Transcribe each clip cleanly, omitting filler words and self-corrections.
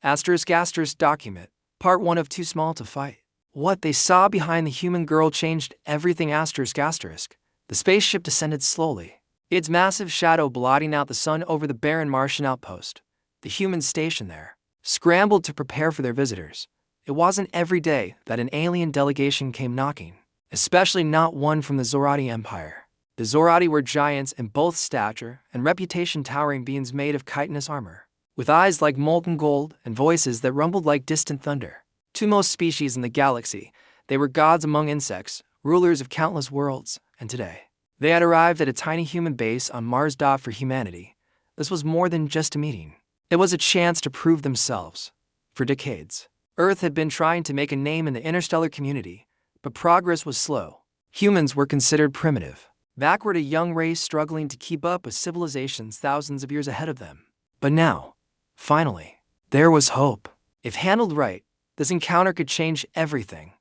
Asterisk document. Part 1 of Too Small to Fight. What they saw behind the human girl changed everything. The spaceship descended slowly, its massive shadow blotting out the sun over the barren Martian outpost. The humans stationed there scrambled to prepare for their visitors. It wasn't every day that an alien delegation came knocking, especially not one from the Zorati Empire. The Zorati were giants in both stature and reputation, towering beings made of chitinous armor, with eyes like molten gold and voices that rumbled like distant thunder. To most species in the galaxy, they were gods among insects, rulers of countless worlds, and today, they had arrived at a tiny human base on Mars. For humanity, this was more than just a meeting. It was a chance to prove themselves. For decades, Earth had been trying to make a name in the interstellar community, but progress was slow. Humans were considered primitive, backward, a young race struggling to keep up with civilizations thousands of years ahead of them. But now, finally, there was hope. If handled right, this encounter could change everything.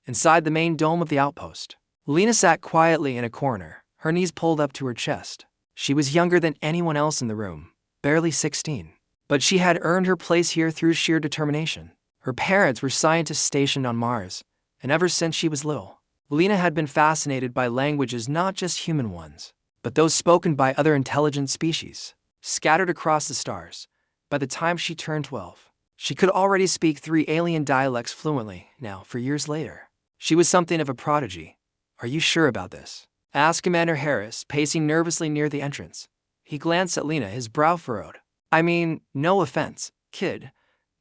Inside the main dome of the outpost, Lena sat quietly in a corner, her knees pulled up to her chest. She was younger than anyone else in the room, barely 16. But she had earned her place here through sheer determination. Her parents were scientists stationed on Mars, and ever since she was little, Lena had been fascinated by languages, not just human ones, but those spoken by other intelligent species, scattered across the stars. By the time she turned 12, she could already speak 3 alien dialects fluently. Now, for years later, she was something of a prodigy. "Are you sure about this?" asked Commander Harris, pacing nervously near the entrance. He glanced at Lena, his brow furrowed. "I mean, no offense, kid,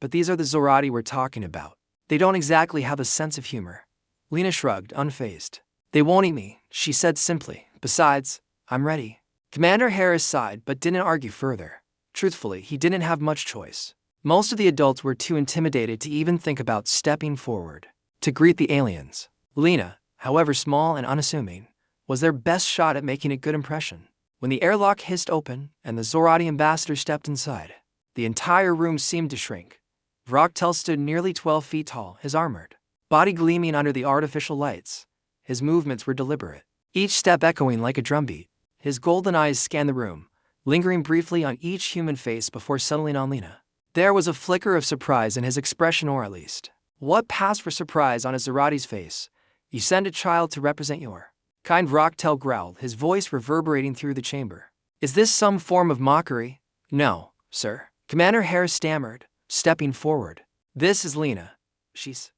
but these are the Zorati we're talking about. They don't exactly have a sense of humor." Lena shrugged, unfazed. "They won't eat me," she said simply. "Besides, I'm ready." Commander Harris sighed but didn't argue further. Truthfully, he didn't have much choice. Most of the adults were too intimidated to even think about stepping forward to greet the aliens. Lena, however small and unassuming, was their best shot at making a good impression. When the airlock hissed open and the Zorati ambassador stepped inside, the entire room seemed to shrink. Vroktel stood nearly 12 feet tall, his armored body gleaming under the artificial lights. His movements were deliberate, each step echoing like a drumbeat. His golden eyes scanned the room, lingering briefly on each human face before settling on Lena. There was a flicker of surprise in his expression, or at least, what passed for surprise on his Zorati's face. "You send a child to represent your kind," Vroktel growled, his voice reverberating through the chamber. "Is this some form of mockery?" "No, sir," Commander Harris stammered, stepping forward. "This is Lena. She's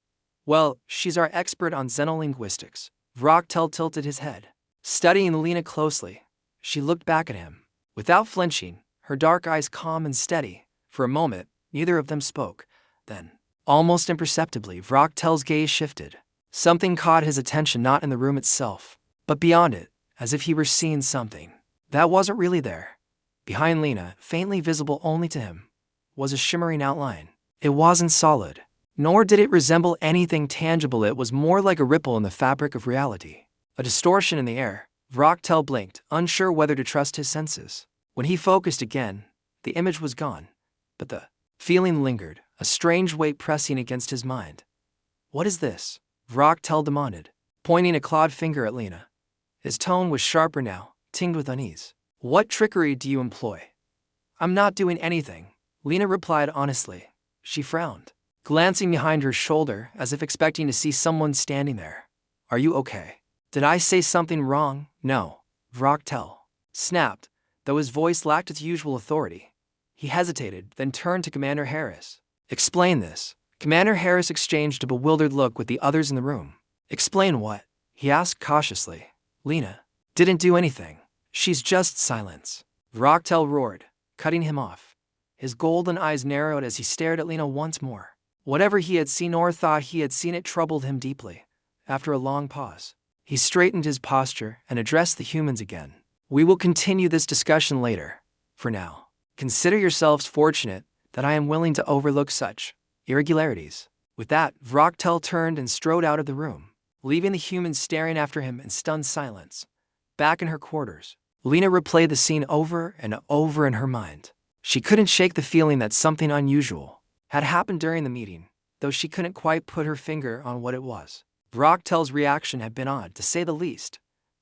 our expert on xenolinguistics." Vroktel tilted his head, studying Lena closely. She looked back at him, without flinching, her dark eyes calm and steady. For a moment, neither of them spoke. Then, almost imperceptibly, Vroktel's gaze shifted. Something caught his attention, not in the room itself, but beyond it, as if he were seeing something that wasn't really there. Behind Lena, faintly visible only to him, was a shimmering outline. It wasn't solid, nor did it resemble anything tangible. It was more like a ripple in the fabric of reality, a distortion in the air. Vroktel blinked, unsure whether to trust his senses. When he focused again, the image was gone, but the feeling lingered, a strange weight pressing against his mind. "What is this?" Vroktel demanded, pointing a clawed finger at Lena. His tone was sharper now, tinged with unease. "What trickery do you employ?" "I'm not doing anything," Lena replied honestly. She frowned, glancing behind her shoulder as if expecting to see someone standing there. "Are you okay? Did I say something wrong?" "No," Vroktel snapped, though his voice lacked its usual authority. He hesitated, then turned to Commander Harris. "Explain this." Commander Harris exchanged a bewildered look with the others in the room. "Explain what?" he asked cautiously. "Lena didn't do anything. She's just silence," Vroktel roared, cutting him off. His golden eyes narrowed as he stared at Lena once more. Whatever he had seen or thought he had seen, it troubled him deeply. After a long pause, he straightened his posture and addressed the humans again. "We will continue this discussion later. For now, consider yourselves fortunate that I am willing to overlook such irregularities." With that, Vroktel turned and strode out of the room, leaving the humans staring after him in stunned silence. Back in her quarters, Lena replayed the scene over and over in her mind. She couldn't shake the feeling that something unusual had happened during the meeting, though she couldn't quite put her finger on what it was. Vroktel's reaction had been odd, to say the least.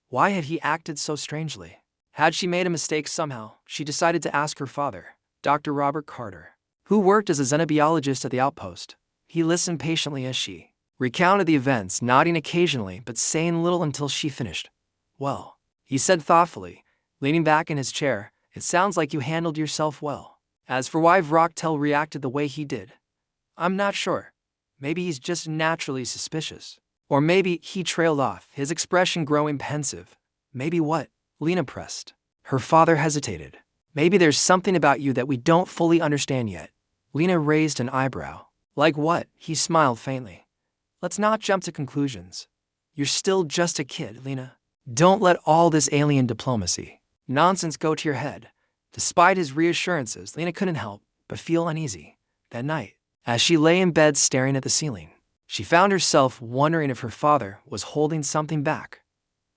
Why had he acted so strangely? Had she made a mistake somehow? She decided to ask her father, Dr. Robert Carter. who worked as a xenobiologist at the outpost. He listened patiently as she recounted the events, nodding occasionally but saying little until she finished. "Well," he said thoughtfully, leaning back in his chair, "it sounds like you handled yourself well. As for why Vrocktel reacted the way he did, I'm not sure. Maybe he's just naturally suspicious. Or maybe he trailed off, his expression growing pensive. Maybe what?" Lena pressed. Her father hesitated. "Maybe there's something about you that we don't fully understand yet." Lena raised an eyebrow. "Like what?" He smiled faintly. "Let's not jump to conclusions. You're still just a kid, Lena. Don't let all this alien diplomacy nonsense go to your head." Despite his reassurances, Lena couldn't help but feel uneasy. That night, as she lay in bed staring at the ceiling, she found herself wondering if her father was holding something back.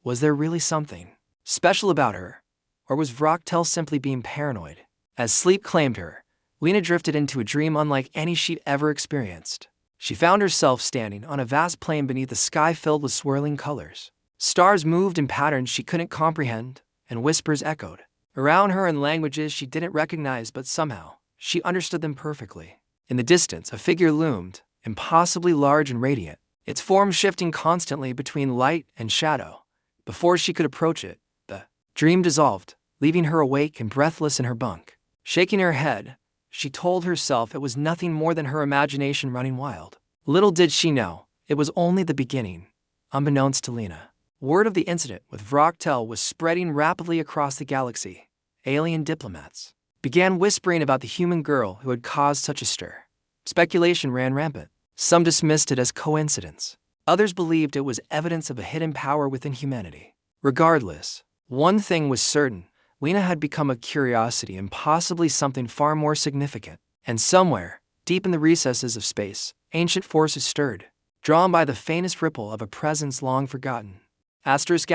Was there really something special about her? Or was Vrocktel simply being paranoid? As sleep claimed her, Lena drifted into a dream unlike any she'd ever experienced. She found herself standing on a vast plain beneath a sky filled with swirling colors. Stars moved in patterns she couldn't comprehend, and whispers echoed around her in languages she didn't recognize, but somehow she understood them perfectly. In the distance, a figure loomed, impossibly large and radiant, its form shifting constantly between light and shadow. Before she could approach it, the dream dissolved, leaving her awake and breathless in her bunk. Shaking her head, she told herself it was nothing more than her imagination running wild. Little did she know, it was only the beginning. Unbeknownst to Lena, word of the incident with Vrocktel was spreading rapidly across the galaxy. Alien diplomats began whispering about the human girl who had caused such a stir. Speculation ran rampant. Some dismissed it as coincidence. Others believed it was evidence of a hidden power within humanity. Regardless, one thing was certain. Lena had become a curiosity and possibly something far more significant. And somewhere, deep in the recesses of space, ancient forces stirred, drawn by the faintest ripple of a presence long forgotten. Asterisk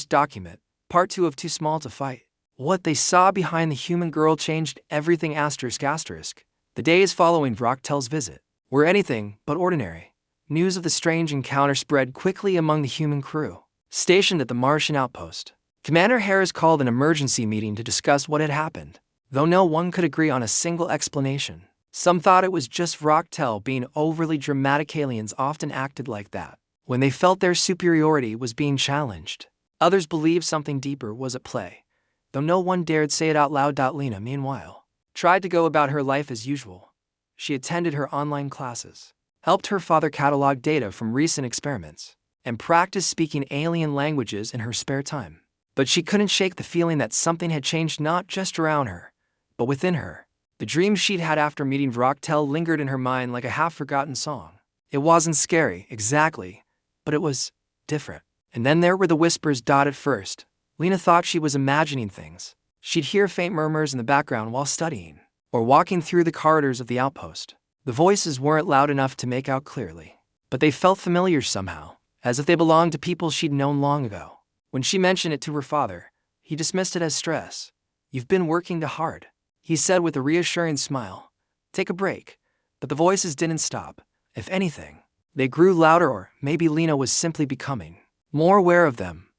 document, part 2 of Too Small to Fight. What they saw behind the human girl changed everything. The days following Vrocktel's visit were anything but ordinary. News of the strange encounter spread quickly among the human crew stationed at the Martian outpost. Commander Harris called an emergency meeting to discuss what had happened, though no one could agree on a single explanation. Some thought it was just Vrocktel being overly dramatic. Aliens often acted like that when they felt their superiority was being challenged. Others believed something deeper was at play, though no one dared say it out loud. Lena, meanwhile, tried to go about her life as usual. She attended her online classes, helped her father catalog data from recent experiments, and practiced speaking alien languages in her spare time. But she couldn't shake the feeling that something had changed not just around her, but within her. The dream she'd had after meeting Vrocktel lingered in her mind like a half-forgotten song. It wasn't scary, exactly, but it was different. And then there were the whispers. At first, Lena thought she was imagining things. She'd hear faint murmurs in the background while studying, or walking through the corridors of the outpost. The voices weren't loud enough to make out clearly, but they felt familiar somehow, as if they belonged to people she'd known long ago. When she mentioned it to her father, he dismissed it as stress. "You've been working too hard," he said with a reassuring smile. "Take a break." But the voices didn't stop. If anything, they grew louder, or maybe Lena was simply becoming more aware of them.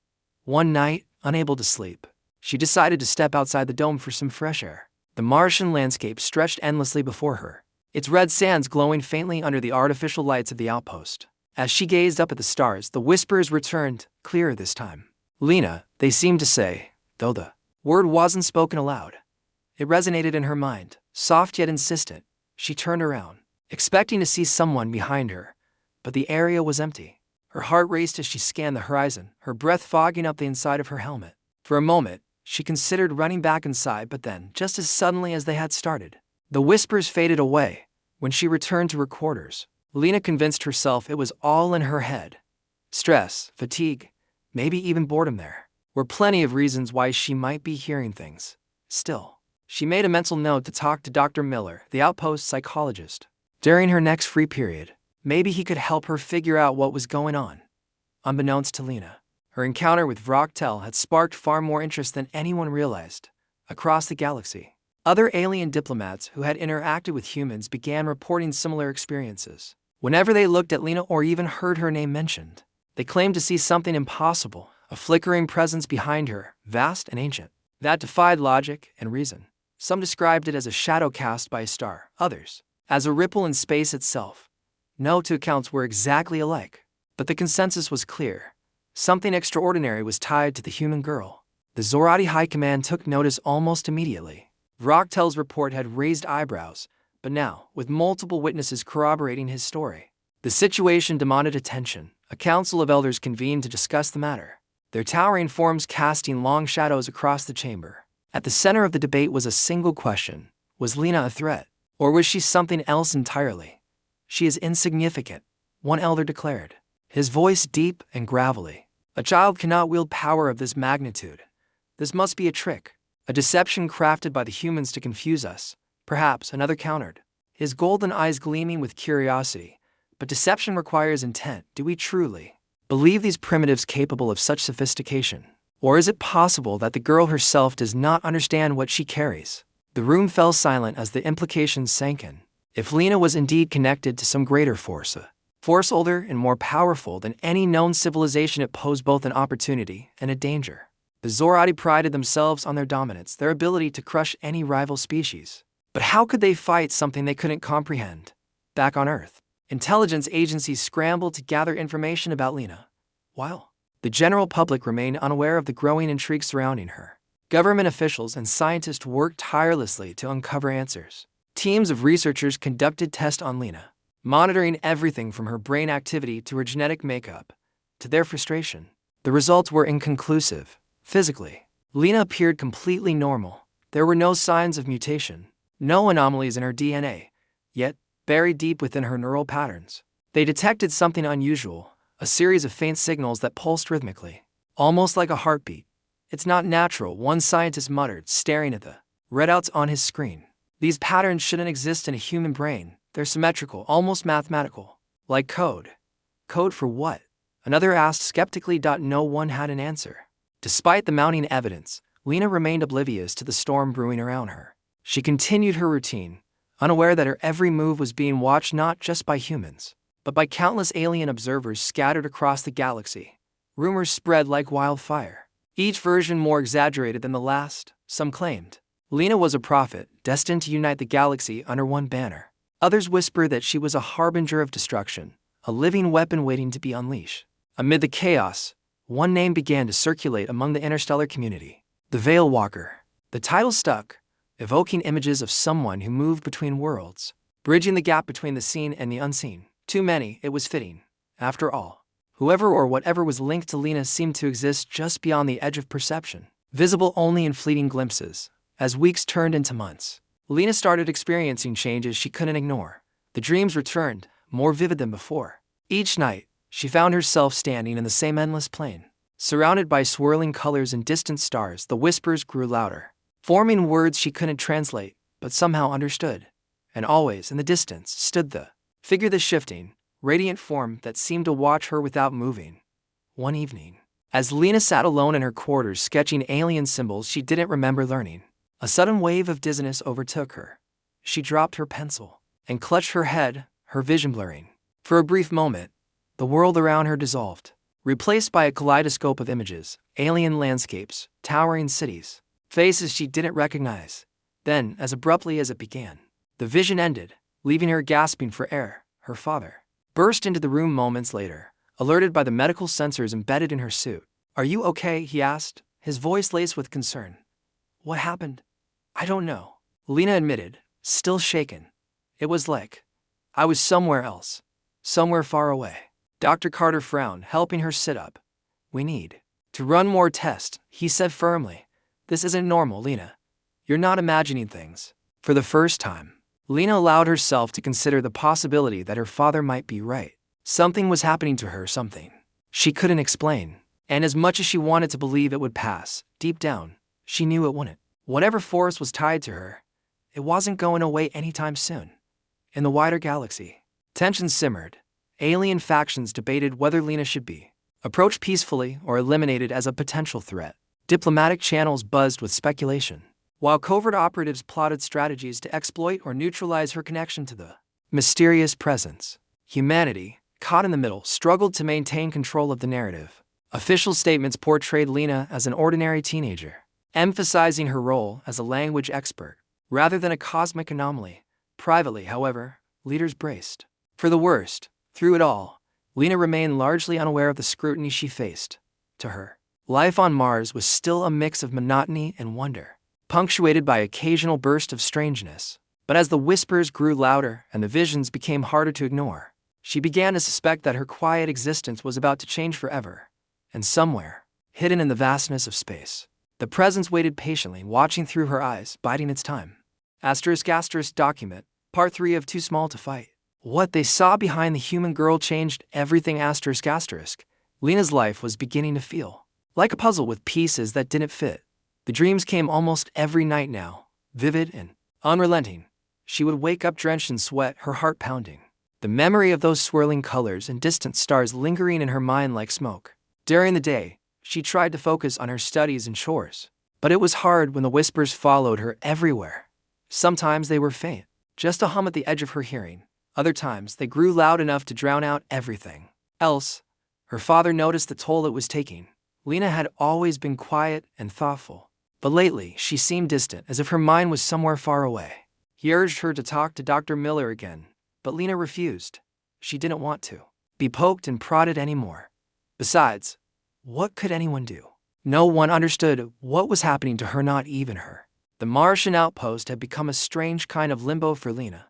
One night, unable to sleep, she decided to step outside the dome for some fresh air. The Martian landscape stretched endlessly before her, its red sands glowing faintly under the artificial lights of the outpost. As she gazed up at the stars, the whispers returned, clearer this time. "Lena," they seemed to say, though the word wasn't spoken aloud. It resonated in her mind, soft yet insistent. She turned around, expecting to see someone behind her, but the area was empty. Her heart raced as she scanned the horizon, her breath fogging up the inside of her helmet. For a moment, she considered running back inside, but then, just as suddenly as they had started, the whispers faded away. When she returned to her quarters, Lena convinced herself it was all in her head. Stress, fatigue, maybe even boredom. There were plenty of reasons why she might be hearing things. Still, she made a mental note to talk to Dr. Miller, the outpost psychologist, during her next free period. Maybe he could help her figure out what was going on. Unbeknownst to Lena, her encounter with Vrocktel had sparked far more interest than anyone realized. Across the galaxy, other alien diplomats who had interacted with humans began reporting similar experiences. Whenever they looked at Lena or even heard her name mentioned, they claimed to see something impossible, a flickering presence behind her, vast and ancient, that defied logic and reason. Some described it as a shadow cast by a star, others as a ripple in space itself. No two accounts were exactly alike, but the consensus was clear. Something extraordinary was tied to the human girl. The Zorati High Command took notice almost immediately. Vroktel's report had raised eyebrows, but now, with multiple witnesses corroborating his story, the situation demanded attention. A council of elders convened to discuss the matter, their towering forms casting long shadows across the chamber. At the center of the debate was a single question: was Lena a threat, or was she something else entirely? She is insignificant, one elder declared, his voice deep and gravelly. A child cannot wield power of this magnitude. This must be a trick, a deception crafted by the humans to confuse us. Perhaps, another countered, his golden eyes gleaming with curiosity. But deception requires intent. Do we truly believe these primitives capable of such sophistication? Or is it possible that the girl herself does not understand what she carries? The room fell silent as the implications sank in. If Lena was indeed connected to some greater force, a force older and more powerful than any known civilization, it posed both an opportunity and a danger. The Zorati prided themselves on their dominance, their ability to crush any rival species. But how could they fight something they couldn't comprehend? Back on Earth, intelligence agencies scrambled to gather information about Lena, while the general public remained unaware of the growing intrigue surrounding her. Government officials and scientists worked tirelessly to uncover answers. Teams of researchers conducted tests on Lena, monitoring everything from her brain activity to her genetic makeup. To their frustration, the results were inconclusive. Physically, Lena appeared completely normal. There were no signs of mutation, no anomalies in her DNA. Yet, buried deep within her neural patterns, they detected something unusual, a series of faint signals that pulsed rhythmically, almost like a heartbeat. It's not natural, one scientist muttered, staring at the readouts on his screen. These patterns shouldn't exist in a human brain. They're symmetrical, almost mathematical. Like code. Code for what? Another asked skeptically. No one had an answer. Despite the mounting evidence, Lena remained oblivious to the storm brewing around her. She continued her routine, unaware that her every move was being watched not just by humans, but by countless alien observers scattered across the galaxy. Rumors spread like wildfire, each version more exaggerated than the last. Some claimed Lena was a prophet, destined to unite the galaxy under one banner. Others whispered that she was a harbinger of destruction, a living weapon waiting to be unleashed. Amid the chaos, one name began to circulate among the interstellar community: the Veil Walker. The title stuck, evoking images of someone who moved between worlds, bridging the gap between the seen and the unseen. Too many, it was fitting. After all, whoever or whatever was linked to Lena seemed to exist just beyond the edge of perception, visible only in fleeting glimpses. As weeks turned into months, Lena started experiencing changes she couldn't ignore. The dreams returned, more vivid than before. Each night, she found herself standing in the same endless plain, surrounded by swirling colors and distant stars. The whispers grew louder, forming words she couldn't translate, but somehow understood. And always, in the distance, stood the figure, the shifting, radiant form that seemed to watch her without moving. One evening, as Lena sat alone in her quarters sketching alien symbols she didn't remember learning, a sudden wave of dizziness overtook her. She dropped her pencil and clutched her head, her vision blurring. For a brief moment, the world around her dissolved, replaced by a kaleidoscope of images, alien landscapes, towering cities, faces she didn't recognize. Then, as abruptly as it began, the vision ended, leaving her gasping for air. Her father burst into the room moments later, alerted by the medical sensors embedded in her suit. "Are you okay?" he asked, his voice laced with concern. "What happened?" "I don't know," Lena admitted, still shaken. "It was like I was somewhere else, somewhere far away." Dr. Carter frowned, helping her sit up. "We need to run more tests," he said firmly. "This isn't normal, Lena. You're not imagining things." For the first time, Lena allowed herself to consider the possibility that her father might be right. Something was happening to her, something she couldn't explain. And as much as she wanted to believe it would pass, deep down, she knew it wouldn't. Whatever force was tied to her, it wasn't going away anytime soon. In the wider galaxy, tension simmered. Alien factions debated whether Lena should be approached peacefully or eliminated as a potential threat. Diplomatic channels buzzed with speculation, while covert operatives plotted strategies to exploit or neutralize her connection to the mysterious presence. Humanity, caught in the middle, struggled to maintain control of the narrative. Official statements portrayed Lena as an ordinary teenager, emphasizing her role as a language expert. rather than a cosmic anomaly. Privately, however, leaders braced for the worst. Through it all, Lena remained largely unaware of the scrutiny she faced. To her, life on Mars was still a mix of monotony and wonder, punctuated by occasional bursts of strangeness. But as the whispers grew louder and the visions became harder to ignore, she began to suspect that her quiet existence was about to change forever. And somewhere, hidden in the vastness of space, the presence waited patiently, watching through her eyes, biding its time. Document, Part 3 of Too Small to Fight. What they saw behind the human girl changed everything. Lena's life was beginning to feel like a puzzle with pieces that didn't fit. The dreams came almost every night now, vivid and unrelenting. She would wake up drenched in sweat, her heart pounding, the memory of those swirling colors and distant stars lingering in her mind like smoke. During the day, she tried to focus on her studies and chores, but it was hard when the whispers followed her everywhere. Sometimes they were faint, just a hum at the edge of her hearing. Other times, they grew loud enough to drown out everything else. Her father noticed the toll it was taking. Lena had always been quiet and thoughtful, but lately she seemed distant, as if her mind was somewhere far away. He urged her to talk to Dr. Miller again, but Lena refused. She didn't want to be poked and prodded anymore. Besides, what could anyone do? No one understood what was happening to her, not even her. The Martian outpost had become a strange kind of limbo for Lena.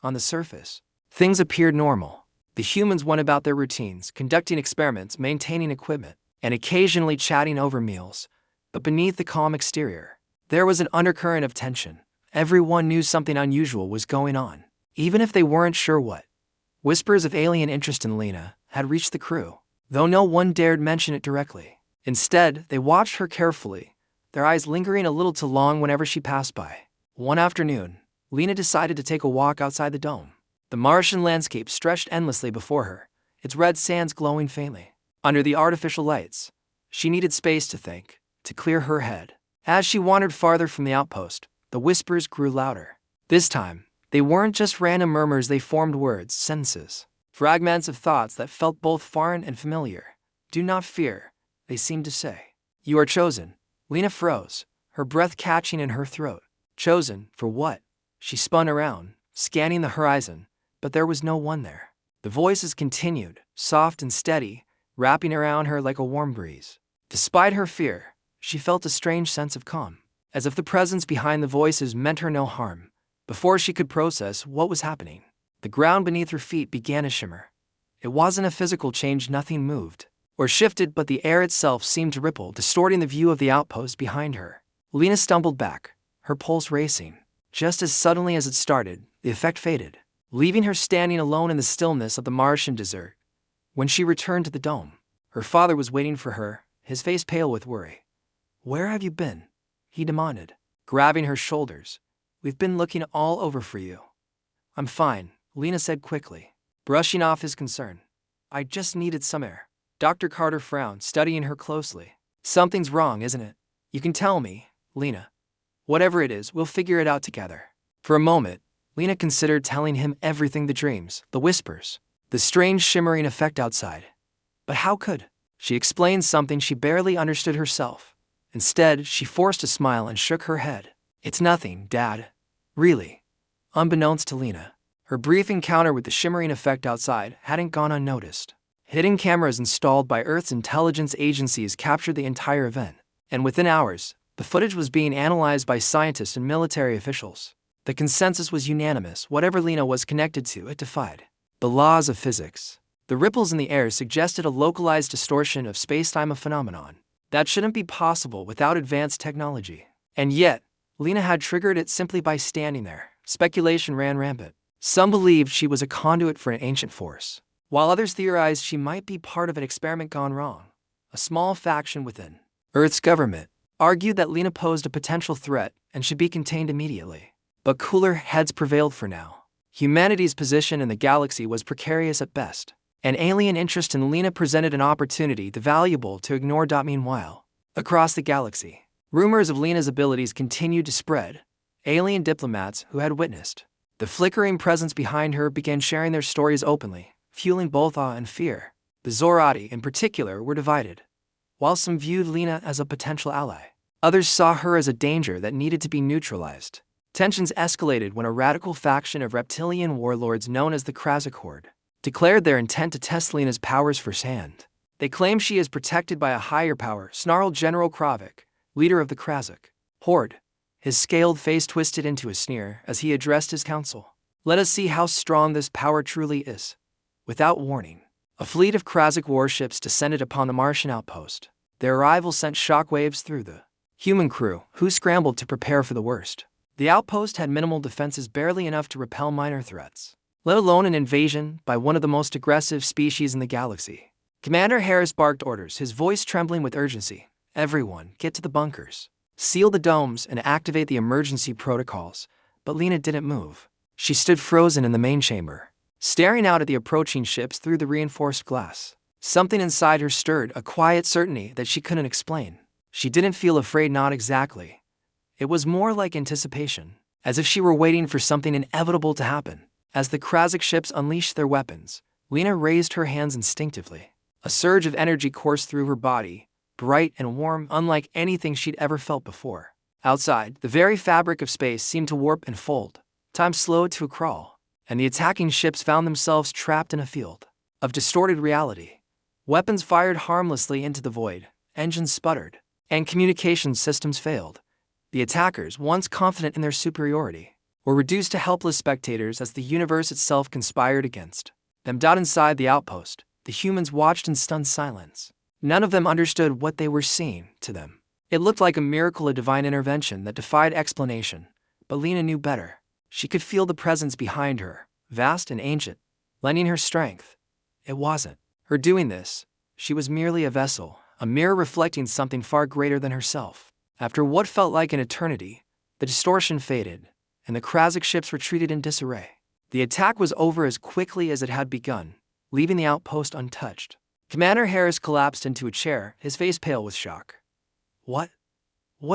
On the surface, things appeared normal. The humans went about their routines, conducting experiments, maintaining equipment, and occasionally chatting over meals. But beneath the calm exterior, there was an undercurrent of tension. Everyone knew something unusual was going on, even if they weren't sure what. Whispers of alien interest in Lena had reached the crew, though no one dared mention it directly. Instead, they watched her carefully, their eyes lingering a little too long whenever she passed by. One afternoon, Lena decided to take a walk outside the dome. The Martian landscape stretched endlessly before her, its red sands glowing faintly under the artificial lights. She needed space to think, to clear her head. As she wandered farther from the outpost, the whispers grew louder. This time, they weren't just random murmurs, they formed words, sentences, fragments of thoughts that felt both foreign and familiar. Do not fear, they seemed to say. You are chosen. Lena froze, her breath catching in her throat. Chosen for what? She spun around, scanning the horizon, but there was no one there. The voices continued, soft and steady, wrapping around her like a warm breeze. Despite her fear, she felt a strange sense of calm, as if the presence behind the voices meant her no harm. Before she could process what was happening, the ground beneath her feet began to shimmer. It wasn't a physical change, nothing moved or shifted, but the air itself seemed to ripple, distorting the view of the outpost behind her. Lena stumbled back, her pulse racing. Just as suddenly as it started, the effect faded, leaving her standing alone in the stillness of the Martian desert. When she returned to the dome, her father was waiting for her, his face pale with worry. Where have you been? He demanded, grabbing her shoulders. We've been looking all over for you. I'm fine, Lena said quickly, brushing off his concern. I just needed some air. Dr. Carter frowned, studying her closely. Something's wrong, isn't it? You can tell me, Lena. Whatever it is, we'll figure it out together. For a moment, Lena considered telling him everything, the dreams, the whispers, the strange shimmering effect outside. But how could she explain something she barely understood herself? Instead, she forced a smile and shook her head. It's nothing, Dad. Really. Unbeknownst to Lena, her brief encounter with the shimmering effect outside hadn't gone unnoticed. Hidden cameras installed by Earth's intelligence agencies captured the entire event, and within hours, the footage was being analyzed by scientists and military officials. The consensus was unanimous: whatever Lena was connected to, it defied the laws of physics. The ripples in the air suggested a localized distortion of space-time, a phenomenon that shouldn't be possible without advanced technology. And yet, Lena had triggered it simply by standing there. Speculation ran rampant. Some believed she was a conduit for an ancient force, while others theorized she might be part of an experiment gone wrong. A small faction within Earth's government argued that Lena posed a potential threat and should be contained immediately. But cooler heads prevailed for now. Humanity's position in the galaxy was precarious at best. An alien interest in Lena presented an opportunity too valuable to ignore. Meanwhile, across the galaxy, rumors of Lena's abilities continued to spread. Alien diplomats who had witnessed the flickering presence behind her began sharing their stories openly, fueling both awe and fear. The Zorati, in particular, were divided. While some viewed Lena as a potential ally, others saw her as a danger that needed to be neutralized. Tensions escalated when a radical faction of reptilian warlords known as the Krasik Horde declared their intent to test Lena's powers firsthand. They claim she is protected by a higher power, snarled General Kravik, leader of the Krasik Horde, his scaled face twisted into a sneer as he addressed his council. Let us see how strong this power truly is. Without warning, a fleet of Krasik warships descended upon the Martian outpost. Their arrival sent shockwaves through the human crew, who scrambled to prepare for the worst. The outpost had minimal defenses, barely enough to repel minor threats, let alone an invasion by one of the most aggressive species in the galaxy. Commander Harris barked orders, his voice trembling with urgency. Everyone, get to the bunkers. Seal the domes and activate the emergency protocols. But Lena didn't move. She stood frozen in the main chamber, staring out at the approaching ships through the reinforced glass. Something inside her stirred, a quiet certainty that she couldn't explain. She didn't feel afraid, not exactly. It was more like anticipation, as if she were waiting for something inevitable to happen. As the Krasik ships unleashed their weapons, Lena raised her hands instinctively. A surge of energy coursed through her body, bright and warm, unlike anything she'd ever felt before. Outside, the very fabric of space seemed to warp and fold. Time slowed to a crawl, and the attacking ships found themselves trapped in a field of distorted reality. Weapons fired harmlessly into the void, engines sputtered, and communications systems failed. The attackers, once confident in their superiority, were reduced to helpless spectators as the universe itself conspired against them. Inside the outpost, the humans watched in stunned silence. None of them understood what they were seeing. To them, it looked like a miracle, a divine intervention that defied explanation. But Lena knew better. She could feel the presence behind her, vast and ancient, lending her strength. It wasn't her doing this. She was merely a vessel, a mirror reflecting something far greater than herself. After what felt like an eternity, the distortion faded, and the Krasik ships retreated in disarray. The attack was over as quickly as it had begun, leaving the outpost untouched. Commander Harris collapsed into a chair, his face pale with shock. What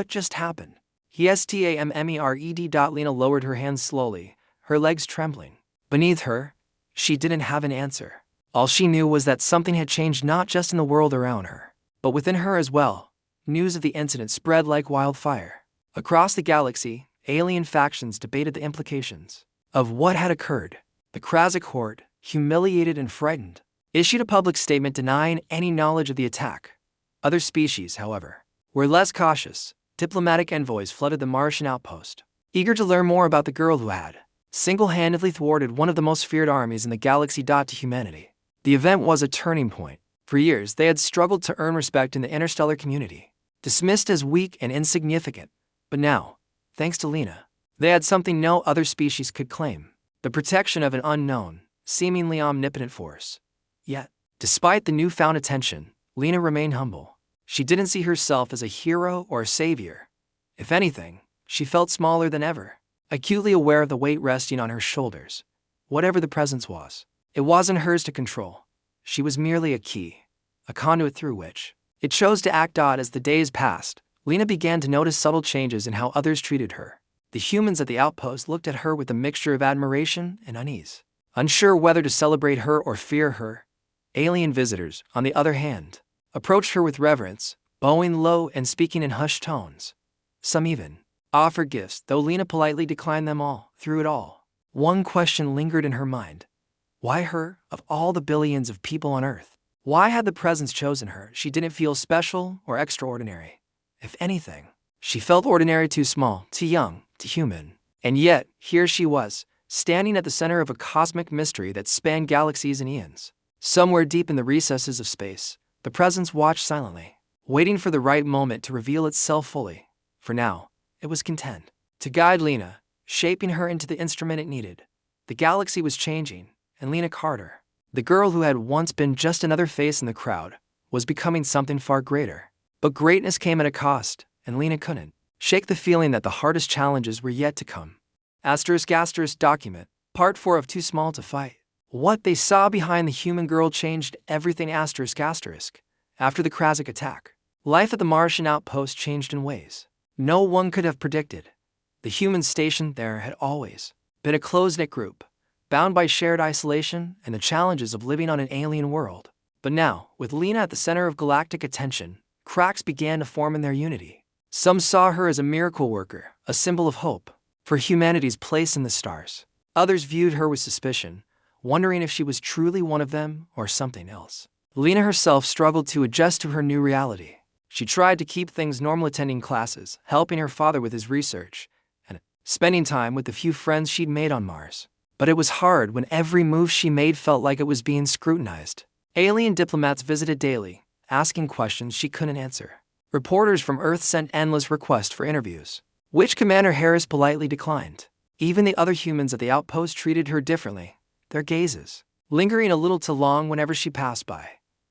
just happened? He stamed. Lena lowered her hands slowly, her legs trembling. Beneath her, she didn't have an answer. All she knew was that something had changed, not just in the world around her, but within her as well. News of the incident spread like wildfire. Across the galaxy, alien factions debated the implications of what had occurred. The Krasik Horde, humiliated and frightened, issued a public statement denying any knowledge of the attack. Other species, however, were less cautious. Diplomatic envoys flooded the Martian outpost, eager to learn more about the girl who had single-handedly thwarted one of the most feared armies in the galaxy. To humanity, the event was a turning point. For years, they had struggled to earn respect in the interstellar community, dismissed as weak and insignificant. But now, thanks to Lena, they had something no other species could claim: the protection of an unknown, seemingly omnipotent force. Yet, despite the newfound attention, Lena remained humble. She didn't see herself as a hero or a savior. If anything, she felt smaller than ever, acutely aware of the weight resting on her shoulders. Whatever the presence was, it wasn't hers to control. She was merely a key, a conduit through which it chose to act. As the days passed, Lena began to notice subtle changes in how others treated her. The humans at the outpost looked at her with a mixture of admiration and unease, unsure whether to celebrate her or fear her. Alien visitors, on the other hand, approached her with reverence, bowing low and speaking in hushed tones. Some even offered gifts, though Lena politely declined them all. Through it all, one question lingered in her mind. Why her, of all the billions of people on Earth? Why had the presence chosen her? She didn't feel special or extraordinary. If anything, she felt ordinary, too small, too young, too human. And yet, here she was, standing at the center of a cosmic mystery that spanned galaxies and eons. Somewhere deep in the recesses of space, the presence watched silently, waiting for the right moment to reveal itself fully. For now, it was content to guide Lena, shaping her into the instrument it needed. The galaxy was changing, and Lena Carter, the girl who had once been just another face in the crowd, was becoming something far greater. But greatness came at a cost, and Lena couldn't shake the feeling that the hardest challenges were yet to come. Document, Part 4 of Too Small to Fight. What they saw behind the human girl changed everything. After the Krasik attack, life at the Martian outpost changed in ways no one could have predicted. The humans stationed there had always been a close-knit group, bound by shared isolation and the challenges of living on an alien world. But now, with Lena at the center of galactic attention, cracks began to form in their unity. Some saw her as a miracle worker, a symbol of hope, for humanity's place in the stars. Others viewed her with suspicion, wondering if she was truly one of them or something else. Lena herself struggled to adjust to her new reality. She tried to keep things normal, attending classes, helping her father with his research, and spending time with the few friends she'd made on Mars. But it was hard when every move she made felt like it was being scrutinized. Alien diplomats visited daily, asking questions she couldn't answer. Reporters from Earth sent endless requests for interviews, which Commander Harris politely declined. Even the other humans at the outpost treated her differently, their gazes lingering a little too long whenever she passed by.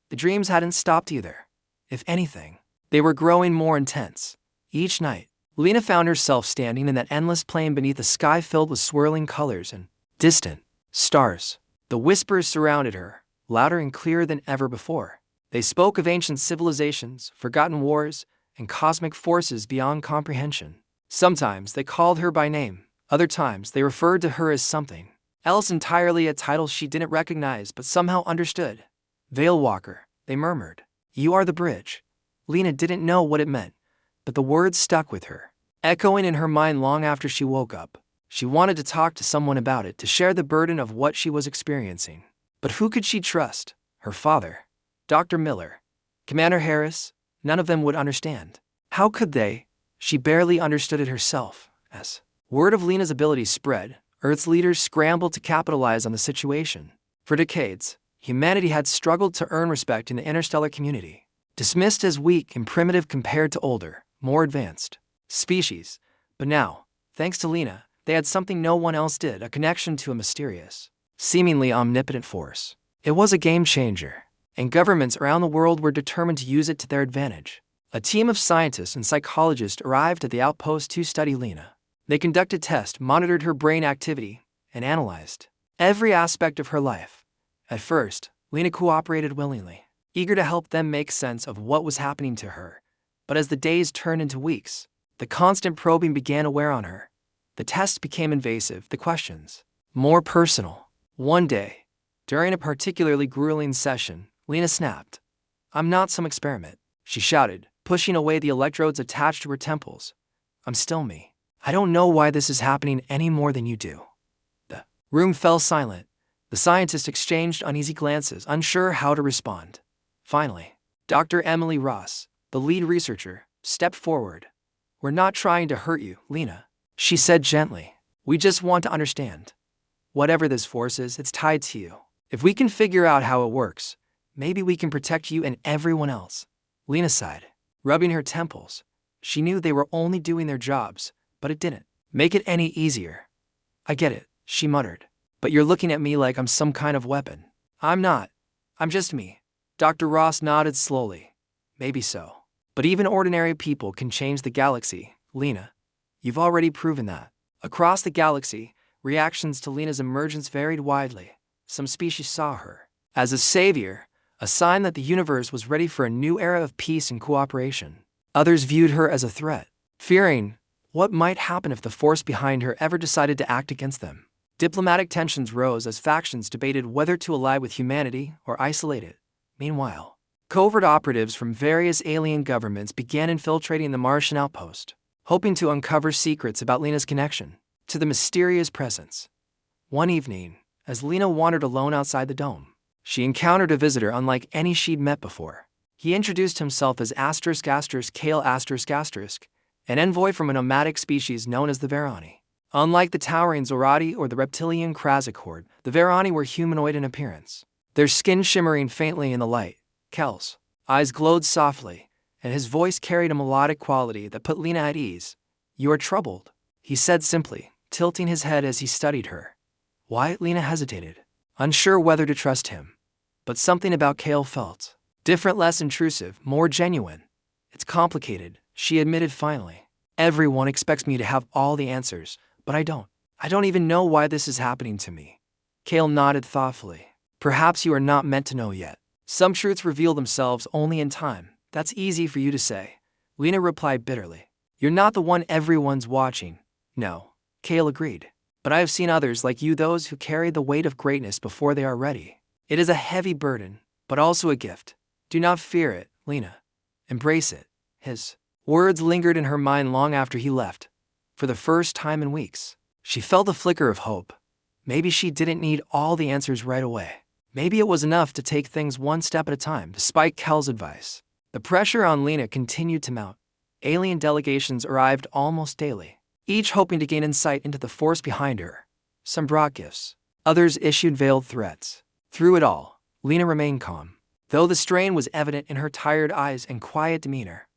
The dreams hadn't stopped either. If anything, they were growing more intense. Each night, Lena found herself standing in that endless plain beneath a sky filled with swirling colors and distant stars. The whispers surrounded her, louder and clearer than ever before. They spoke of ancient civilizations, forgotten wars, and cosmic forces beyond comprehension. Sometimes they called her by name, other times they referred to her as something else entirely, a title she didn't recognize but somehow understood. Veil Walker, they murmured. You are the bridge. Lena didn't know what it meant, but the words stuck with her, echoing in her mind long after she woke up. She wanted to talk to someone about it, to share the burden of what she was experiencing. But who could she trust? Her father? Dr. Miller? Commander Harris? None of them would understand. How could they? She barely understood it herself. As word of Lena's ability spread, Earth's leaders scrambled to capitalize on the situation. For decades, humanity had struggled to earn respect in the interstellar community, dismissed as weak and primitive compared to older, more advanced species. But now, thanks to Lena, they had something no one else did, a connection to a mysterious, seemingly omnipotent force. It was a game changer, and governments around the world were determined to use it to their advantage. A team of scientists and psychologists arrived at the outpost to study Lena. They conducted tests, monitored her brain activity, and analyzed every aspect of her life. At first, Lena cooperated willingly, eager to help them make sense of what was happening to her. But as the days turned into weeks, the constant probing began to wear on her. The tests became invasive, the questions more personal. One day, during a particularly grueling session, Lena snapped. I'm not some experiment, she shouted, pushing away the electrodes attached to her temples. I'm still me. I don't know why this is happening any more than you do. The room fell silent. The scientists exchanged uneasy glances, unsure how to respond. Finally, Dr. Emily Ross, the lead researcher, stepped forward. We're not trying to hurt you, Lena, she said gently. We just want to understand. Whatever this force is, it's tied to you. If we can figure out how it works, maybe we can protect you and everyone else. Lena sighed, rubbing her temples. She knew they were only doing their jobs, but it didn't make it any easier. I get it, she muttered. But you're looking at me like I'm some kind of weapon. I'm not. I'm just me. Dr. Ross nodded slowly. Maybe so. But even ordinary people can change the galaxy, Lena. You've already proven that. Across the galaxy, reactions to Lena's emergence varied widely. Some species saw her as a savior, a sign that the universe was ready for a new era of peace and cooperation. Others viewed her as a threat, fearing what might happen if the force behind her ever decided to act against them. Diplomatic tensions rose as factions debated whether to ally with humanity or isolate it. Meanwhile, covert operatives from various alien governments began infiltrating the Martian outpost, hoping to uncover secrets about Lena's connection to the mysterious presence. One evening, as Lena wandered alone outside the dome, she encountered a visitor unlike any she'd met before. He introduced himself as Kale an envoy from a nomadic species known as the Varani. Unlike the towering Zorati or the reptilian Krasic horde, the Varani were humanoid in appearance, their skin shimmering faintly in the light. Kel's eyes glowed softly, and his voice carried a melodic quality that put Lena at ease. You are troubled, he said simply, tilting his head as he studied her. Why? Lena hesitated, unsure whether to trust him. But something about Kale felt different, less intrusive, more genuine. It's complicated, she admitted finally. Everyone expects me to have all the answers, but I don't. I don't even know why this is happening to me. Kale nodded thoughtfully. Perhaps you are not meant to know yet. Some truths reveal themselves only in time. That's easy for you to say, Lena replied bitterly. You're not the one everyone's watching. No, Kale agreed. But I have seen others like you, those who carry the weight of greatness before they are ready. It is a heavy burden, but also a gift. Do not fear it, Lena. Embrace it. His words lingered in her mind long after he left. For the first time in weeks, she felt a flicker of hope. Maybe she didn't need all the answers right away. Maybe it was enough to take things one step at a time, despite Kel's advice. The pressure on Lena continued to mount. Alien delegations arrived almost daily, each hoping to gain insight into the force behind her. Some brought gifts, others issued veiled threats. Through it all, Lena remained calm, though the strain was evident in her tired eyes and quiet demeanor.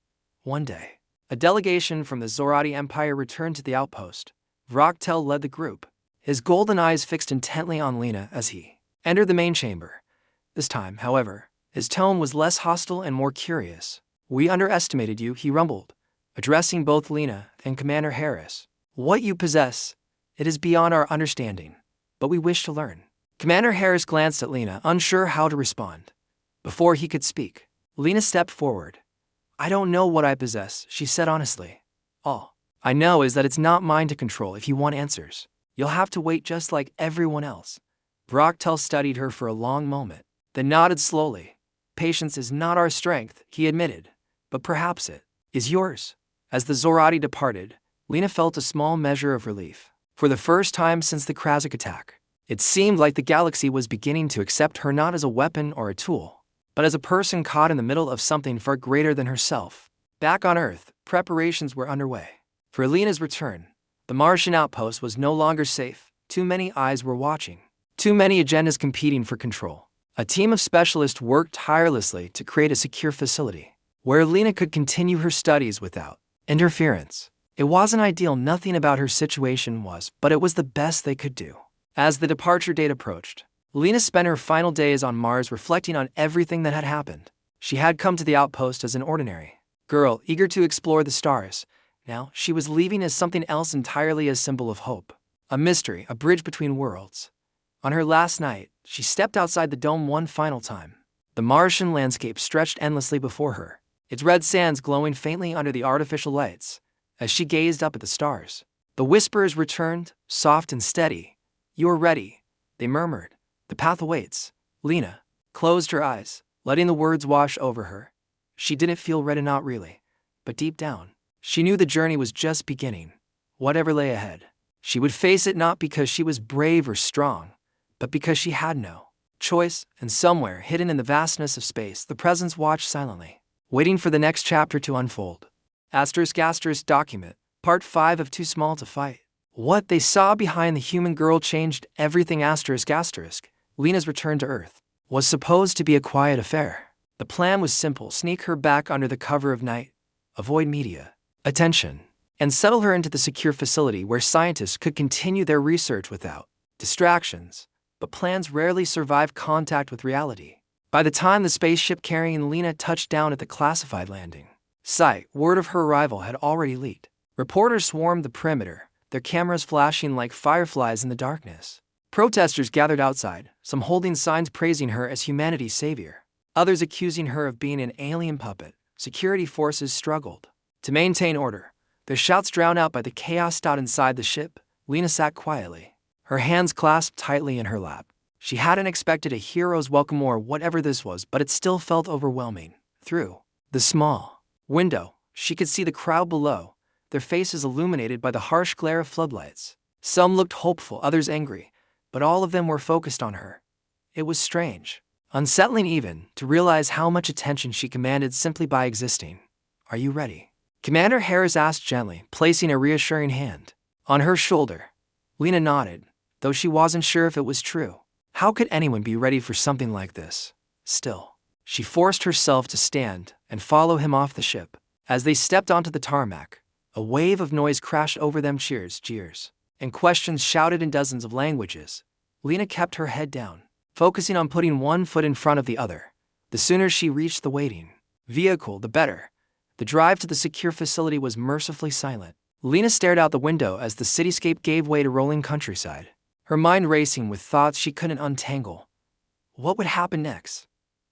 One day, a delegation from the Zorati Empire returned to the outpost. Vroktel led the group, his golden eyes fixed intently on Lena as he entered the main chamber. This time, however, his tone was less hostile and more curious. "We underestimated you," he rumbled, addressing both Lena and Commander Harris. "What you possess, it is beyond our understanding, but we wish to learn." Commander Harris glanced at Lena, unsure how to respond. Before he could speak, Lena stepped forward. "I don't know what I possess," she said honestly. "All I know is that it's not mine to control. If you want answers, you'll have to wait just like everyone else." Vroktel studied her for a long moment, then nodded slowly. "Patience is not our strength," he admitted, "but perhaps it is yours." As the Zorati departed, Lena felt a small measure of relief. For the first time since the Krasik attack, it seemed like the galaxy was beginning to accept her not as a weapon or a tool, but as a person caught in the middle of something far greater than herself. Back on Earth, preparations were underway. For Lena's return, the Martian outpost was no longer safe. Too many eyes were watching, too many agendas competing for control. A team of specialists worked tirelessly to create a secure facility where Lena could continue her studies without interference. It wasn't ideal, nothing about her situation was, but it was the best they could do. As the departure date approached, Lena spent her final days on Mars reflecting on everything that had happened. She had come to the outpost as an ordinary girl, eager to explore the stars. Now, she was leaving as something else entirely, a symbol of hope, a mystery, a bridge between worlds. On her last night, she stepped outside the dome one final time. The Martian landscape stretched endlessly before her, its red sands glowing faintly under the artificial lights. As she gazed up at the stars, the whispers returned, soft and steady. "You are ready," they murmured. "The path awaits." Lena closed her eyes, letting the words wash over her. She didn't feel ready, not really, but deep down, she knew the journey was just beginning. Whatever lay ahead, she would face it, not because she was brave or strong, but because she had no choice. And somewhere hidden in the vastness of space, the presence watched silently, waiting for the next chapter to unfold. *** document, Part 5 of Too Small to Fight. What they saw behind the human girl changed everything. *** Lena's return to Earth was supposed to be a quiet affair. The plan was simple: sneak her back under the cover of night, avoid media attention, and settle her into the secure facility where scientists could continue their research without distractions. But plans rarely survive contact with reality. By the time the spaceship carrying Lena touched down at the classified landing site, word of her arrival had already leaked. Reporters swarmed the perimeter, their cameras flashing like fireflies in the darkness. Protesters gathered outside, some holding signs praising her as humanity's savior, others accusing her of being an alien puppet. Security forces struggled to maintain order, their shouts drowned out by the chaos. Inside the ship, Lena sat quietly, her hands clasped tightly in her lap. She hadn't expected a hero's welcome or whatever this was, but it still felt overwhelming. Through the small window, she could see the crowd below, their faces illuminated by the harsh glare of floodlights. Some looked hopeful, others angry, but all of them were focused on her. It was strange, unsettling even, to realize how much attention she commanded simply by existing. "Are you ready?" Commander Harris asked gently, placing a reassuring hand on her shoulder. Lena nodded, though she wasn't sure if it was true. How could anyone be ready for something like this? Still, she forced herself to stand and follow him off the ship. As they stepped onto the tarmac, a wave of noise crashed over them. Cheers, jeers, and questions shouted in dozens of languages. Lena kept her head down, focusing on putting one foot in front of the other. The sooner she reached the waiting vehicle, the better. The drive to the secure facility was mercifully silent. Lena stared out the window as the cityscape gave way to rolling countryside, her mind racing with thoughts she couldn't untangle. What would happen next?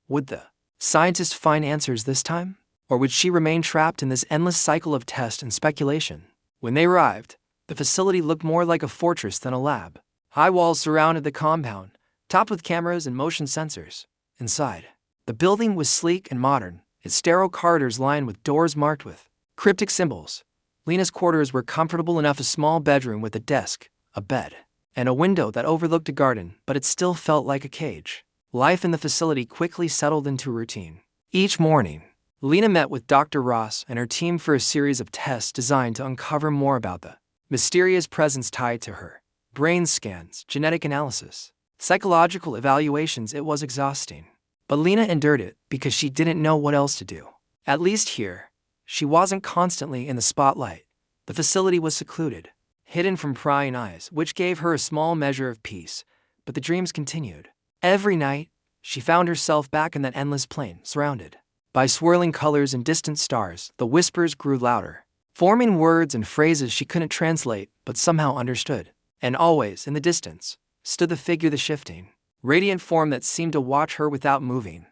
Would the scientists find answers this time? Or would she remain trapped in this endless cycle of test and speculation? When they arrived, the facility looked more like a fortress than a lab. High walls surrounded the compound, topped with cameras and motion sensors. Inside, the building was sleek and modern, its sterile corridors lined with doors marked with cryptic symbols. Lena's quarters were comfortable enough: a small bedroom with a desk, a bed, and a window that overlooked a garden, but it still felt like a cage. Life in the facility quickly settled into a routine. Each morning, Lena met with Dr. Ross and her team for a series of tests designed to uncover more about the mysterious presence tied to her. Brain scans, genetic analysis, psychological evaluations. It was exhausting. But Lena endured it because she didn't know what else to do. At least here, she wasn't constantly in the spotlight. The facility was secluded, hidden from prying eyes, which gave her a small measure of peace. But the dreams continued. Every night, she found herself back in that endless plain, surrounded by swirling colors and distant stars. The whispers grew louder, forming words and phrases she couldn't translate but somehow understood. And always, in the distance, stood the figure, the shifting, radiant form that seemed to watch her without moving.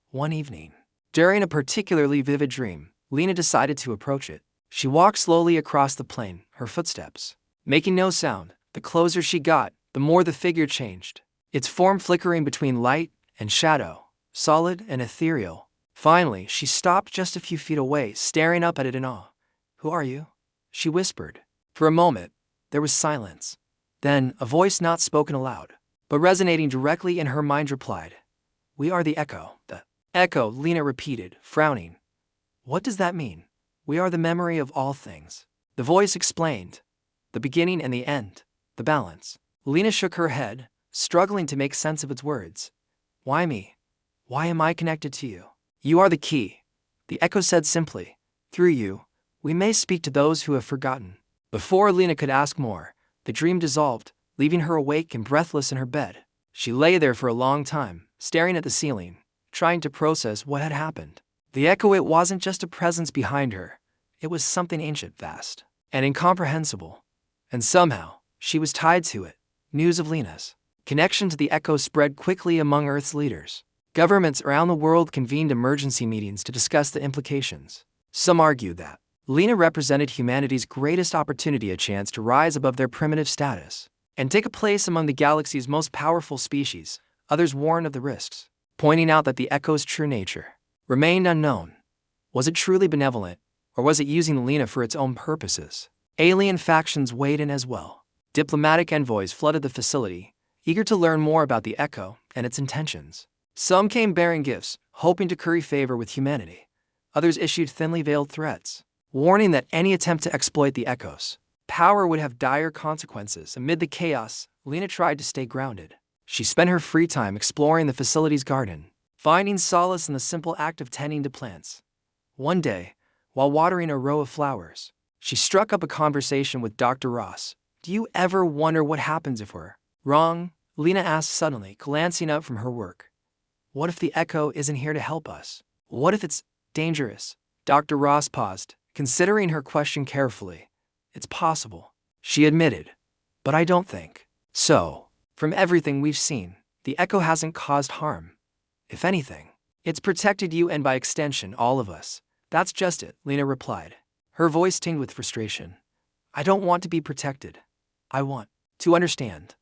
One evening, during a particularly vivid dream, Lena decided to approach it. She walked slowly across the plain, her footsteps making no sound. The closer she got, the more the figure changed, its form flickering between light and shadow, solid and ethereal. Finally, she stopped just a few feet away, staring up at it in awe. "Who are you?" she whispered. For a moment, there was silence. Then, a voice not spoken aloud, but resonating directly in her mind replied, "We are the Echo." "The Echo," Lena repeated, frowning. "What does that mean?" "We are the memory of all things," the voice explained. "The beginning and the end, the balance." Lena shook her head, struggling to make sense of its words. "Why me? Why am I connected to you?" "You are the key," the Echo said simply. "Through you, we may speak to those who have forgotten." Before Lena could ask more, the dream dissolved, leaving her awake and breathless in her bed. She lay there for a long time, staring at the ceiling, trying to process what had happened. The Echo, it wasn't just a presence behind her. It was something ancient, vast, and incomprehensible. And somehow, she was tied to it. News of Lena's connection to the Echo spread quickly among Earth's leaders. Governments around the world convened emergency meetings to discuss the implications. Some argued that Lena represented humanity's greatest opportunity, a chance to rise above their primitive status and take a place among the galaxy's most powerful species. Others warned of the risks, pointing out that the Echo's true nature remained unknown. Was it truly benevolent, or was it using Lena for its own purposes? Alien factions weighed in as well. Diplomatic envoys flooded the facility, eager to learn more about the Echo and its intentions. Some came bearing gifts, hoping to curry favor with humanity. Others issued thinly veiled threats, warning that any attempt to exploit the Echo's power would have dire consequences. Amid the chaos, Lena tried to stay grounded. She spent her free time exploring the facility's garden, finding solace in the simple act of tending to plants. One day, while watering a row of flowers, she struck up a conversation with Dr. Ross. "Do you ever wonder what happens if we're wrong?" Lena asked suddenly, glancing up from her work. "What if the Echo isn't here to help us? What if it's dangerous?" Dr. Ross paused, considering her question carefully. "It's possible," she admitted, "but I don't think so. From everything we've seen, the Echo hasn't caused harm. If anything, it's protected you and by extension, all of us." "That's just it," Lena replied, her voice tinged with frustration. "I don't want to be protected. I want to understand.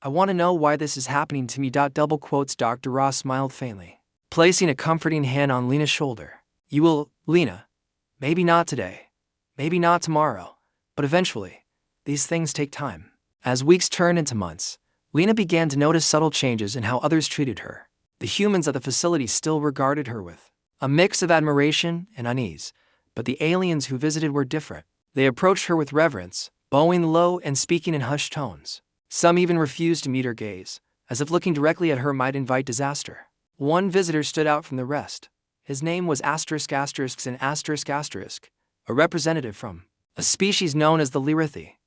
I want to know why this is happening to me." Double quotes. Dr. Ross smiled faintly, placing a comforting hand on Lena's shoulder. "You will, Lena. Maybe not today, maybe not tomorrow, but eventually. These things take time." As weeks turned into months, Lena began to notice subtle changes in how others treated her. The humans at the facility still regarded her with a mix of admiration and unease, but the aliens who visited were different. They approached her with reverence, bowing low and speaking in hushed tones. Some even refused to meet her gaze, as if looking directly at her might invite disaster. One visitor stood out from the rest. His name was ****, a representative from a species known as the Lyrithi.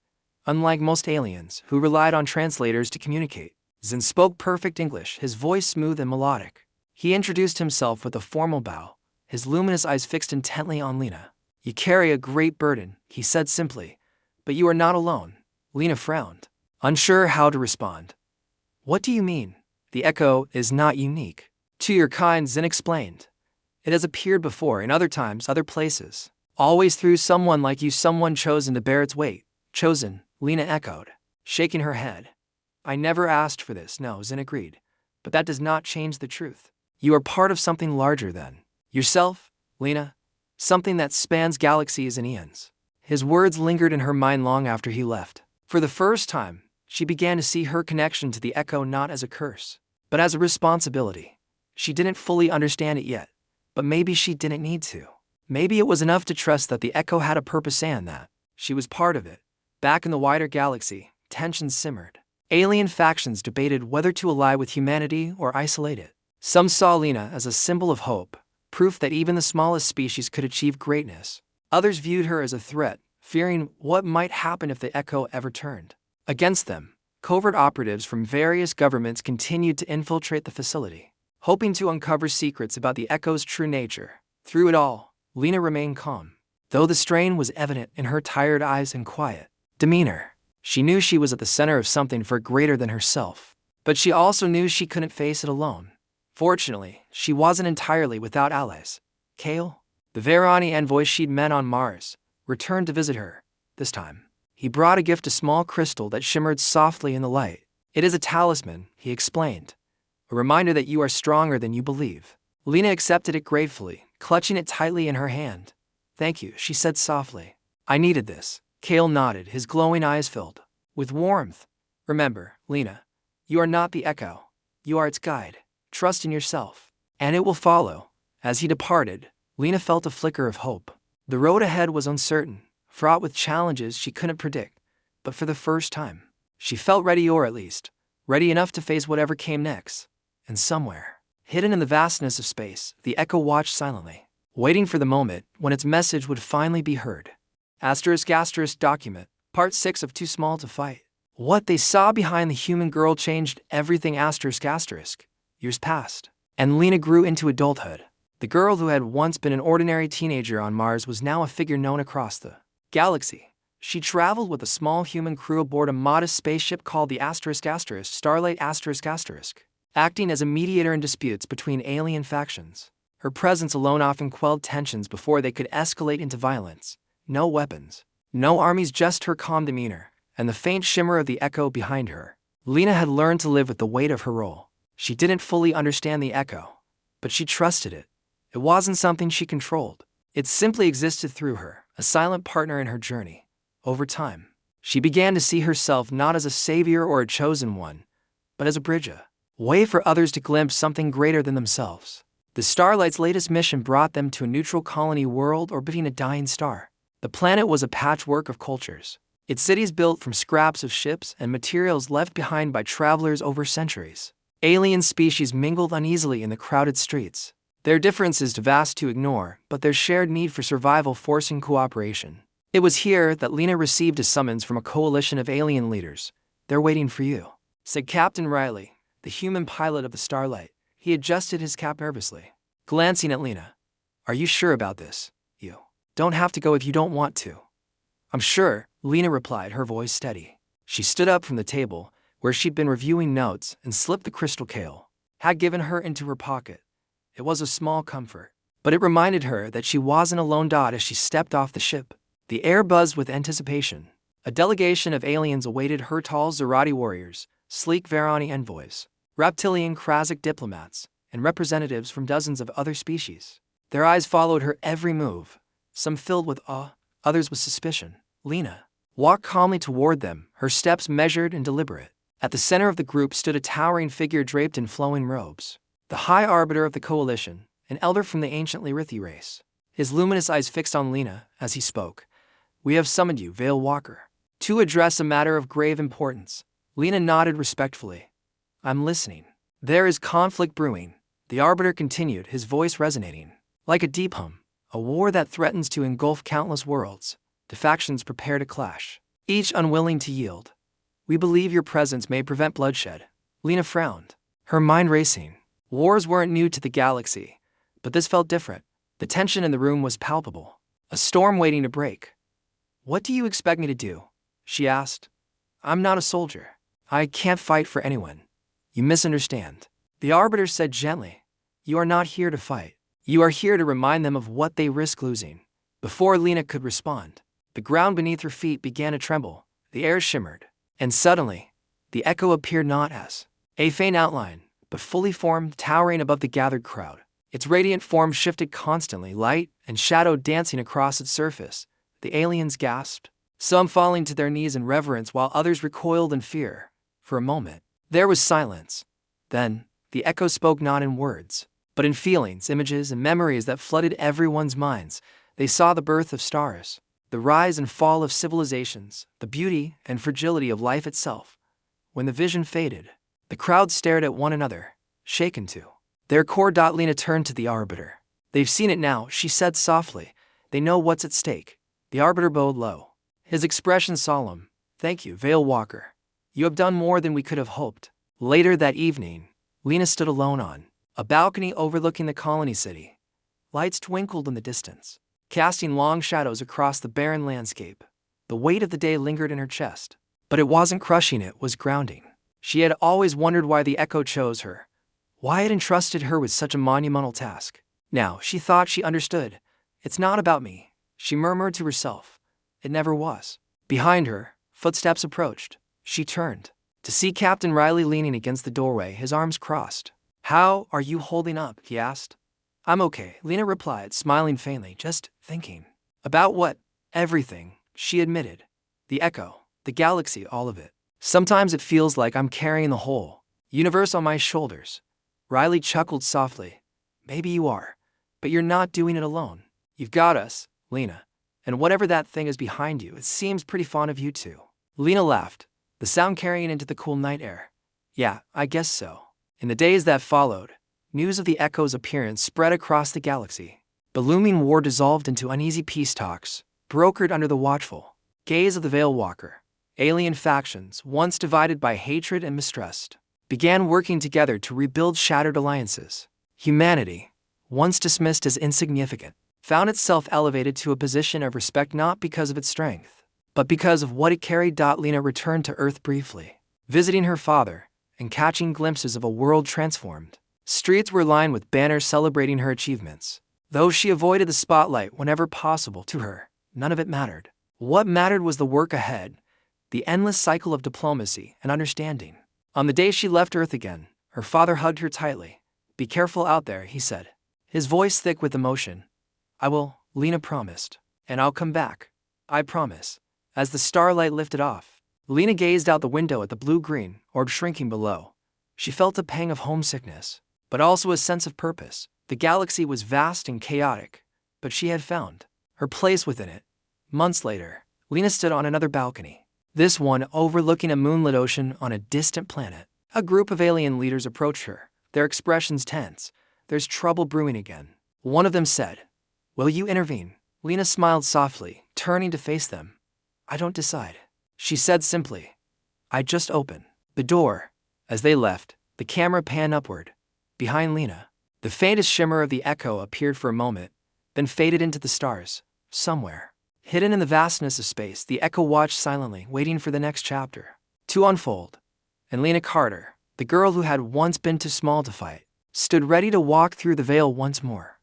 Unlike most aliens, who relied on translators to communicate, Zin spoke perfect English, his voice smooth and melodic. He introduced himself with a formal bow, his luminous eyes fixed intently on Lena. "You carry a great burden," he said simply, "but you are not alone." Lena frowned, unsure how to respond. "What do you mean?" "The Echo is not unique to your kind," Zin explained. "It has appeared before in other times, other places. Always through someone like you, someone chosen to bear its weight." "Chosen?" Lena echoed, shaking her head. "I never asked for this," "No," Zin agreed. "But that does not change the truth. You are part of something larger than yourself, Lena. Something that spans galaxies and eons." His words lingered in her mind long after he left. For the first time, she began to see her connection to the echo not as a curse, but as a responsibility. She didn't fully understand it yet, but maybe she didn't need to. Maybe it was enough to trust that the echo had a purpose and that she was part of it. Back in the wider galaxy, tensions simmered. Alien factions debated whether to ally with humanity or isolate it. Some saw Lena as a symbol of hope, proof that even the smallest species could achieve greatness. Others viewed her as a threat, fearing what might happen if the echo ever turned. Against them, covert operatives from various governments continued to infiltrate the facility, hoping to uncover secrets about the echo's true nature. Through it all, Lena remained calm, though the strain was evident in her tired eyes and quiet demeanor. She knew she was at the center of something far greater than herself, but she also knew she couldn't face it alone. Fortunately, she wasn't entirely without allies. Kale, the Verani envoy she'd met on Mars, returned to visit her. This time, he brought a gift, a small crystal that shimmered softly in the light. "It is a talisman," he explained, "a reminder that you are stronger than you believe." Lena accepted it gratefully, clutching it tightly in her hand. "Thank you," she said softly. "I needed this." Kale nodded, his glowing eyes filled with warmth. "Remember, Lena, you are not the echo. You are its guide. Trust in yourself, and it will follow." As he departed, Lena felt a flicker of hope. The road ahead was uncertain, fraught with challenges she couldn't predict, but for the first time, she felt ready, or at least, ready enough to face whatever came next. And somewhere, hidden in the vastness of space, the echo watched silently, waiting for the moment when its message would finally be heard. Document, Part 6 of Too Small to Fight. What they saw behind the human girl changed everything. Years passed, and Lena grew into adulthood. The girl who had once been an ordinary teenager on Mars was now a figure known across the galaxy. She traveled with a small human crew aboard a modest spaceship called the Starlight acting as a mediator in disputes between alien factions. Her presence alone often quelled tensions before they could escalate into violence. No weapons, no armies, just her calm demeanor and the faint shimmer of the echo behind her. Lena had learned to live with the weight of her role. She didn't fully understand the echo, but she trusted it. It wasn't something she controlled. It simply existed through her, a silent partner in her journey. Over time, she began to see herself not as a savior or a chosen one, but as a bridge, a way for others to glimpse something greater than themselves. The Starlight's latest mission brought them to a neutral colony world orbiting a dying star. The planet was a patchwork of cultures, its cities built from scraps of ships and materials left behind by travelers over centuries. Alien species mingled uneasily in the crowded streets, their differences too vast to ignore, but their shared need for survival forcing cooperation. It was here that Lena received a summons from a coalition of alien leaders. "They're waiting for you," said Captain Riley, the human pilot of the Starlight. He adjusted his cap nervously, glancing at Lena. "Are you sure about this? You don't have to go if you don't want to." "I'm sure," Lena replied, her voice steady. She stood up from the table, where she'd been reviewing notes, and slipped the crystal Kale had given her into her pocket. It was a small comfort, but it reminded her that she wasn't alone. As she stepped off the ship, the air buzzed with anticipation. A delegation of aliens awaited her, tall Zerati warriors, sleek Verani envoys, reptilian Krasic diplomats, and representatives from dozens of other species. Their eyes followed her every move, some filled with awe, others with suspicion. Lena walked calmly toward them, her steps measured and deliberate. At the center of the group stood a towering figure draped in flowing robes, the High Arbiter of the Coalition, an elder from the ancient Lyrithi race. His luminous eyes fixed on Lena as he spoke. "We have summoned you, Vale Walker, to address a matter of grave importance." Lena nodded respectfully. "I'm listening." "There is conflict brewing," the Arbiter continued, his voice resonating like a deep hum. "A war that threatens to engulf countless worlds. The factions prepare to clash, each unwilling to yield. We believe your presence may prevent bloodshed." Lena frowned, her mind racing. Wars weren't new to the galaxy, but this felt different. The tension in the room was palpable, a storm waiting to break. "What do you expect me to do?" she asked. "I'm not a soldier. I can't fight for anyone." "You misunderstand," the Arbiter said gently. "You are not here to fight. You are here to remind them of what they risk losing." Before Lena could respond, the ground beneath her feet began to tremble, the air shimmered, and suddenly, the echo appeared not as a faint outline, but fully formed, towering above the gathered crowd. Its radiant form shifted constantly, light and shadow dancing across its surface. the aliens gasped, some falling to their knees in reverence while others recoiled in fear. For a moment, there was silence. Then, the echo spoke not in words, but in feelings, images, and memories that flooded everyone's minds. They saw the birth of stars, the rise and fall of civilizations, the beauty and fragility of life itself. When the vision faded, the crowd stared at one another, shaken to their core. Lena turned to the Arbiter. They've seen it now, she said softly. They know what's at stake. The Arbiter bowed low, his expression solemn. Thank you, Veil Walker. You have done more than we could have hoped. Later that evening, Lena stood alone on a balcony overlooking the colony city. Lights twinkled in the distance, casting long shadows across the barren landscape. The weight of the day lingered in her chest, but it wasn't crushing, it was grounding. She had always wondered why the Echo chose her, why it entrusted her with such a monumental task. Now, she thought she understood. It's not about me, she murmured to herself. It never was. Behind her, footsteps approached. She turned to see Captain Riley leaning against the doorway, his arms crossed. How are you holding up? He asked. I'm okay, Lena replied, smiling faintly. Just thinking. About what? Everything, she admitted. The Echo, the galaxy, all of it. Sometimes it feels like I'm carrying the whole universe on my shoulders. Riley chuckled softly. Maybe you are, but you're not doing it alone. You've got us, Lena. And whatever that thing is behind you, it seems pretty fond of you too. Lena laughed, the sound carrying into the cool night air. Yeah, I guess so. In the days that followed, news of the Echo's appearance spread across the galaxy. The looming war dissolved into uneasy peace talks, brokered under the watchful gaze of the Veil Walker. Alien factions, once divided by hatred and mistrust, began working together to rebuild shattered alliances. Humanity, once dismissed as insignificant, found itself elevated to a position of respect not because of its strength, but because of what it carried. Lena returned to Earth briefly, visiting her father and catching glimpses of a world transformed. Streets were lined with banners celebrating her achievements. Though she avoided the spotlight whenever possible, to her, none of it mattered. What mattered was the work ahead, the endless cycle of diplomacy and understanding. On the day she left Earth again, her father hugged her tightly. Be careful out there, he said, his voice thick with emotion. I will, Lena promised. And I'll come back. I promise. As the starlight lifted off, Lena gazed out the window at the blue-green orb shrinking below. She felt a pang of homesickness, but also a sense of purpose. The galaxy was vast and chaotic, but she had found her place within it. Months later, Lena stood on another balcony, this one overlooking a moonlit ocean on a distant planet. A group of alien leaders approached her, their expressions tense. There's trouble brewing again. One of them said, Will you intervene? Lena smiled softly, turning to face them. I don't decide, she said simply. I just open the door. As they left, the camera panned upward. Behind Lena, the faintest shimmer of the Echo appeared for a moment, then faded into the stars. Somewhere, hidden in the vastness of space, the Echo watched silently, waiting for the next chapter to unfold. And Lena Carter, the girl who had once been too small to fight, stood ready to walk through the veil once more.